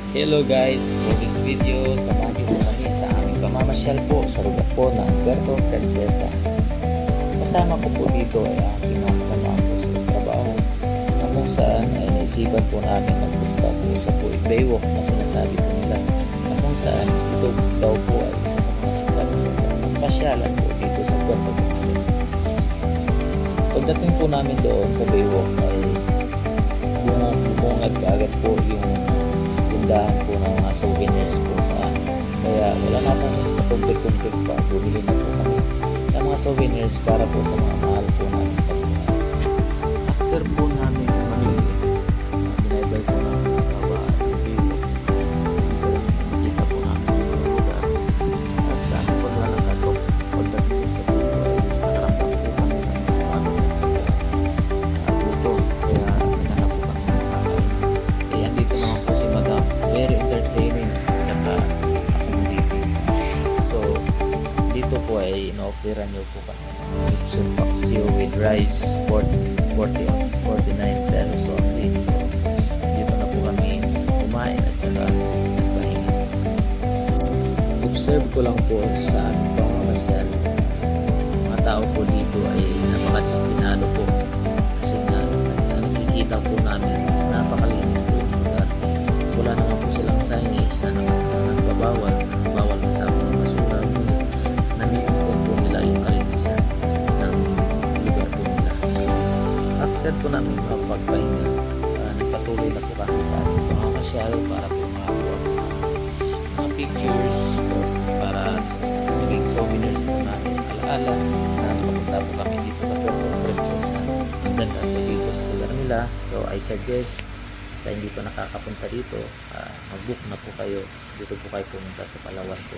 Hello guys, for this video, samahan niyo po kami sa aming pamamasyal po sa lugar po ng Puerto Princesa. Kasama ko po dito ay aking mga kasama po sa trabaho na kung saan ay naisipan po namin magpunta po sa Baywalk na sinasabi po nila na kung saan ito daw po ay isa sa mga sikat ng pasyalan po dito sa Puerto Princesa. Pagdating po namin doon sa Baywalk ay bumungad kaagad po yung tindahan po ng mga souvenirs po sa amin. Kaya wala na pong tumpik-tumpik pa. Bumili na po kami ng mga souvenirs para po sa mga mahal po namin sa buhay. After po namin mamili, binaybay po namin ang tawa at yung nakita po namin yung lugar. At sa aming paglalakad po, pagdating po sa puto ay nakaramdam po kami ng pagod at gutom. Kaya hinanap po kami ng kakain. Kaya andito naman po si Madam. Very entertaining tsaka accommodating. So dito po ay ino-offeran nyo po kami Lipson Paxio with rice 49 pesos only. So dito na po kami kumain at saka nagpahinga. Observe ko lang po sa aming pamamasyal, mga tao po dito ay napaka-disiplinado po kasi nga sa nakikita po namin napakalinis po yung lugar. Wala naman po silang signage na nagbabawal na tao ng basura, ngunit namitintin po nila yung kalinisan ng lugar po nila. After po namin mapagpahinga, nagpatuloy na po kami sa ating pamamasyal para po makakuha mga pictures para sa maging souvenirs po namin alaala na nakapunta po kami dito sa Puerto Princesa. Ang ganda po dito sa lugar nila. So I suggest sa hindi po nakakapunta dito, mag-book na po kayo. Dito po kayo pumunta sa Palawan po.